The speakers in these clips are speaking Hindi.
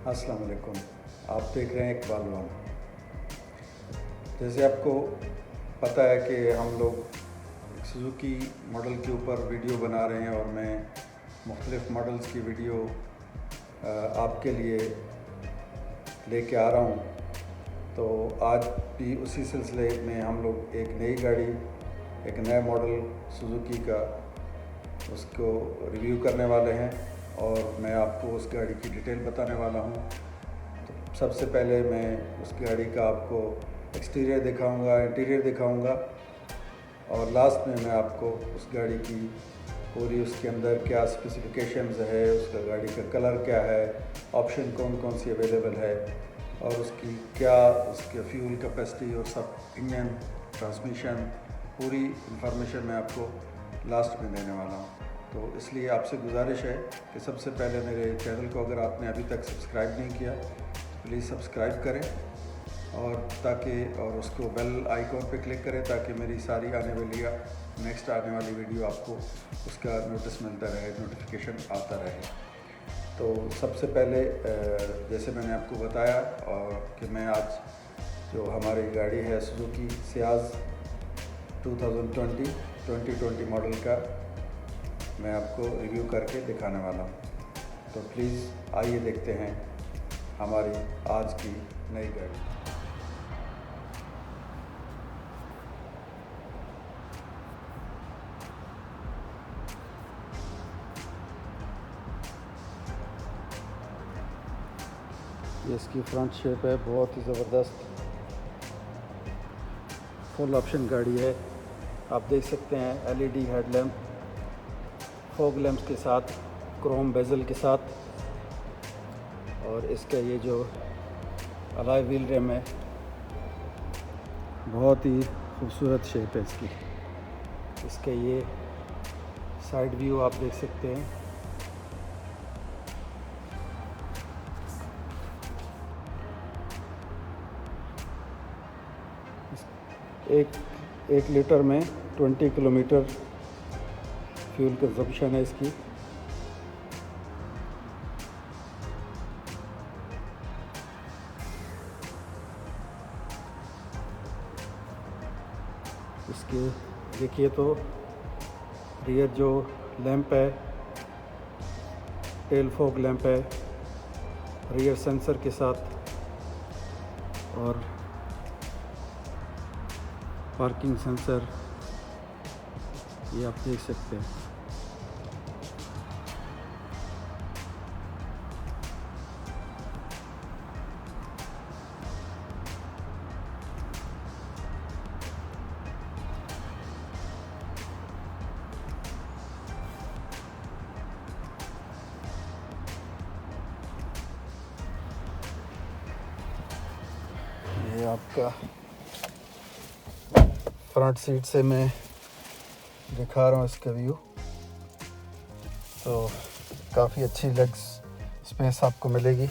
अस्सलाम वालेकुम। आप देख रहे हैं इकबाल वन। जैसे आपको पता है कि हम लोग सुजुकी मॉडल के ऊपर वीडियो बना रहे हैं और मैं मुख्तलिफ़ मॉडल्स की वीडियो आपके लिए लेके आ रहा हूँ। तो आज भी उसी सिलसिले में हम लोग एक नई गाड़ी, एक नया मॉडल सुजुकी का उसको रिव्यू करने वाले हैं और मैं आपको उस गाड़ी की डिटेल बताने वाला हूँ। तो सबसे पहले मैं उस गाड़ी का आपको एक्सटीरियर दिखाऊंगा, इंटीरियर दिखाऊंगा और लास्ट में मैं आपको उस गाड़ी की पूरी उसके अंदर क्या स्पेसिफिकेशंस है, उसका गाड़ी का कलर क्या है, ऑप्शन कौन कौन सी अवेलेबल है और उसकी क्या उसके फ्यूल कैपेसिटी और सब इंजन, ट्रांसमिशन, पूरी इंफॉर्मेशन मैं आपको लास्ट में देने वाला हूँ। तो इसलिए आपसे गुजारिश है कि सबसे पहले मेरे चैनल को अगर आपने अभी तक सब्सक्राइब नहीं किया तो प्लीज़ सब्सक्राइब करें और उसको बेल आइकॉन पे क्लिक करें ताकि मेरी सारी आने वाली नेक्स्ट आने वाली वीडियो आपको उसका नोटिस मिलता रहे, नोटिफिकेशन आता रहे। तो सबसे पहले जैसे मैंने आपको बताया कि मैं आज जो हमारी गाड़ी है सुजुकी सियाज 2020 मॉडल का मैं आपको रिव्यू करके दिखाने वाला हूँ। तो प्लीज़ आइए देखते हैं हमारी आज की नई गाड़ी। ये इसकी फ्रंट शेप है, बहुत ही ज़बरदस्त फुल ऑप्शन गाड़ी है। आप देख सकते हैं एलईडी हेडलैम्प, फॉग लैंप्स के साथ, क्रोम बेजल के साथ और इसका ये जो अलॉय व्हील रिम है बहुत ही खूबसूरत शेप है इसकी। इसका ये साइड व्यू आप देख सकते हैं। एक लीटर में 20 किलोमीटर फ्यूल कंजप्शन है इसकी। इसके देखिए तो रियर जो लैंप है, टेल फॉग लैंप है रियर सेंसर के साथ और पार्किंग सेंसर, ये आप देख सकते हैं। ये आपका फ्रंट सीट से मैं दिखा रहा हूँ इसका व्यू। तो काफ़ी अच्छी लेग स्पेस आपको मिलेगी।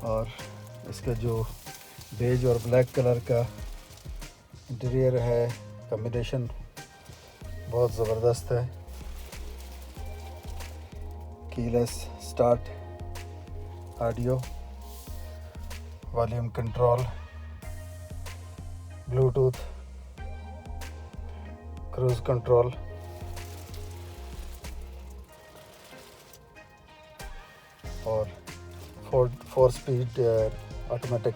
और इसका जो बेज और ब्लैक कलर का इंटीरियर है, कॉम्बिनेशन बहुत ज़बरदस्त है। Keyless start, audio, volume control, Bluetooth, cruise control और फोर स्पीड ऑटोमेटिक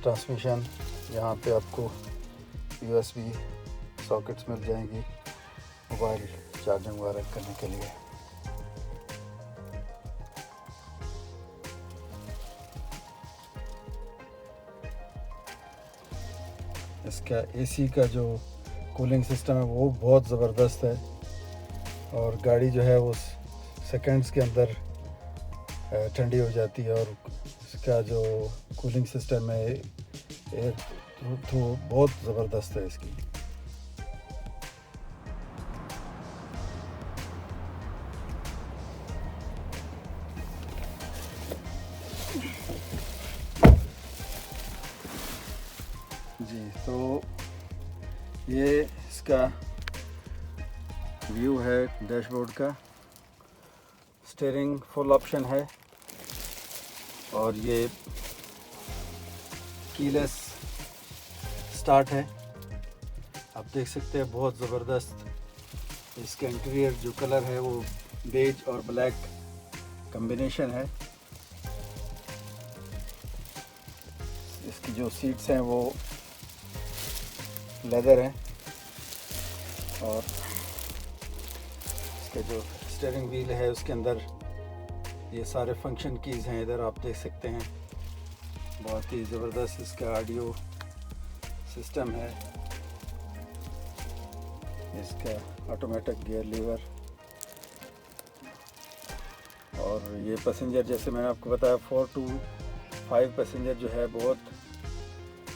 ट्रांसमिशन। यहाँ पे आपको यूएसबी सॉकेट्स मिल जाएंगी मोबाइल चार्जिंग वगैरह करने के लिए। इसका एसी का जो कूलिंग सिस्टम है वो बहुत ज़बरदस्त है और गाड़ी जो है वो सेकंड्स के अंदर ठंडी हो जाती है। और इसका जो कूलिंग सिस्टम है एयर थ्रू बहुत ज़बरदस्त है इसकी। जी, तो ये इसका व्यू है डैशबोर्ड का। स्टीयरिंग फुल ऑप्शन है और ये कीलेस स्टार्ट है। आप देख सकते हैं बहुत ज़बरदस्त इसका इंटीरियर जो कलर है वो बेज और ब्लैक कॉम्बिनेशन है। इसकी जो सीट्स हैं वो लेदर हैं और इसके जो स्टीयरिंग व्हील है उसके अंदर ये सारे फंक्शन कीज़ हैं। इधर आप देख सकते हैं बहुत ही ज़बरदस्त इसका ऑडियो सिस्टम है। इसका ऑटोमेटिक गियर लीवर और ये पैसेंजर, जैसे मैंने आपको बताया 4 to 5 पैसेंजर जो है बहुत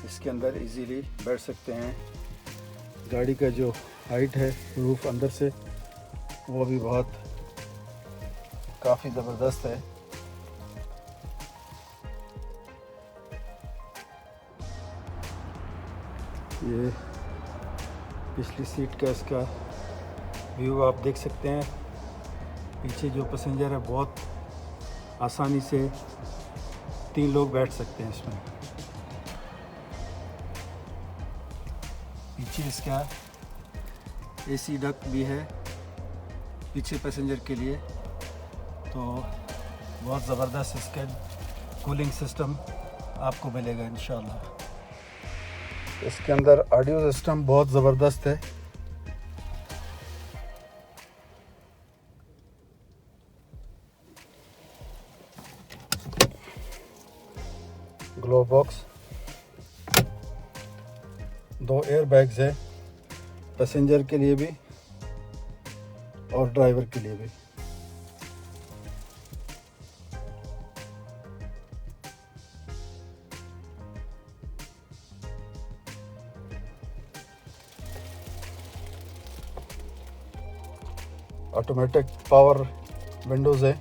इसके अंदर इजीली बैठ सकते हैं। गाड़ी का जो हाइट है रूफ अंदर से वो भी बहुत काफ़ी ज़बरदस्त है। ये पिछली सीट का इसका व्यू आप देख सकते हैं। पीछे जो पैसेंजर है बहुत आसानी से 3 लोग बैठ सकते हैं इसमें। पीछे इसका एसी डक्ट भी है पीछे पैसेंजर के लिए, तो बहुत ज़बरदस्त इसका कूलिंग सिस्टम आपको मिलेगा इंशाल्लाह। इसके अंदर ऑडियो सिस्टम बहुत ज़बरदस्त है। ग्लो बॉक्स, 2 एयर बैग्स है पैसेंजर के लिए भी और ड्राइवर के लिए भी। ऑटोमेटिक पावर विंडोज़ है।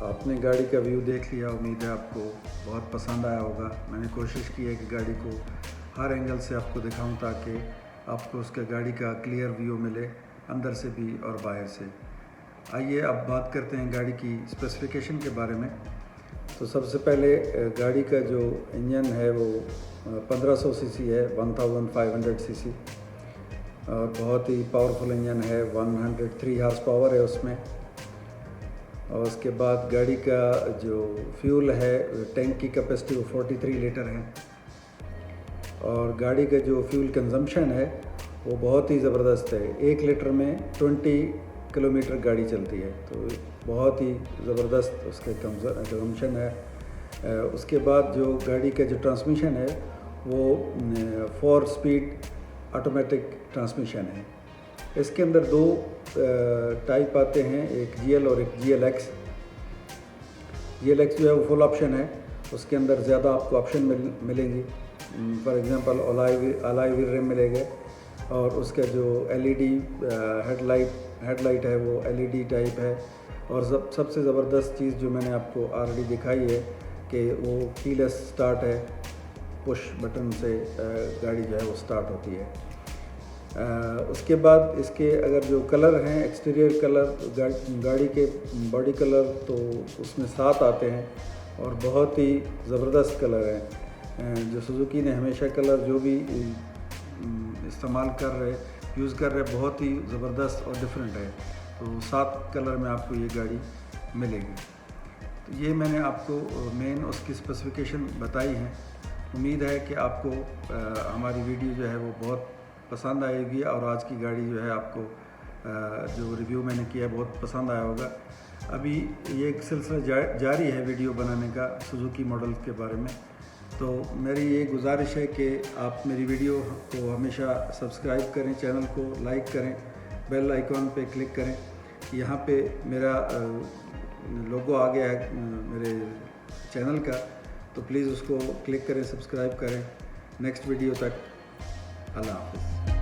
आपने गाड़ी का व्यू देख लिया, उम्मीद है आपको बहुत पसंद आया होगा। मैंने कोशिश की है कि गाड़ी को हर एंगल से आपको दिखाऊं ताकि आपको उसका गाड़ी का क्लियर व्यू मिले, अंदर से भी और बाहर से। आइए अब बात करते हैं गाड़ी की स्पेसिफिकेशन के बारे में। तो सबसे पहले गाड़ी का जो इंजन है वो 1500 सीसी है, 1500 सीसी, और बहुत ही पावरफुल इंजन है। 103 हॉर्स पावर है उसमें। और उसके बाद गाड़ी का जो फ्यूल है, टैंक की कैपेसिटी वो 43 लीटर है। और गाड़ी का जो फ्यूल कंजम्पशन है वो बहुत ही ज़बरदस्त है। 1 लीटर में 20 किलोमीटर गाड़ी चलती है, तो बहुत ही ज़बरदस्त उसके कंजम्पशन है। उसके बाद जो गाड़ी का जो ट्रांसमिशन है वो 4 स्पीड ऑटोमेटिक ट्रांसमिशन है। इसके अंदर 2 टाइप आते हैं, एक GL और एक GLX। GLX जो है वो फुल ऑप्शन है, उसके अंदर ज़्यादा आपको ऑप्शन मिलेंगी। For example alloy wheel rim मिलेगा, और उसका जो LED हेडलाइट है वो LED टाइप है। और सबसे ज़बरदस्त चीज़ जो मैंने आपको ऑलरेडी दिखाई है कि वो कीलेस स्टार्ट है, पुश बटन से गाड़ी जो है वो स्टार्ट होती है। उसके बाद इसके अगर जो कलर हैं, एक्सटीरियर कलर, गाड़ी के बॉडी कलर, तो उसमें 7 आते हैं और बहुत ही ज़बरदस्त कलर हैं। जो सुजुकी ने हमेशा कलर जो भी इस्तेमाल कर रहे यूज़ कर रहे हैं बहुत ही ज़बरदस्त और डिफरेंट है। तो 7 कलर में आपको ये गाड़ी मिलेगी। तो ये मैंने आपको मेन उसकी स्पेसिफिकेशन बताई है। उम्मीद है कि आपको हमारी वीडियो जो है वो बहुत पसंद आएगी और आज की गाड़ी जो है आपको जो रिव्यू मैंने किया बहुत पसंद आया होगा। अभी ये एक सिलसिला जारी है वीडियो बनाने का सुजुकी मॉडल के बारे में। तो मेरी ये गुजारिश है कि आप मेरी वीडियो को हमेशा सब्सक्राइब करें, चैनल को लाइक करें, बेल आइकॉन पे क्लिक करें। यहाँ पे मेरा लोगो आ गया है मेरे चैनल का, तो प्लीज़ उसको क्लिक करें, सब्सक्राइब करें। नेक्स्ट वीडियो तक अल्लाह हाफ़िज़।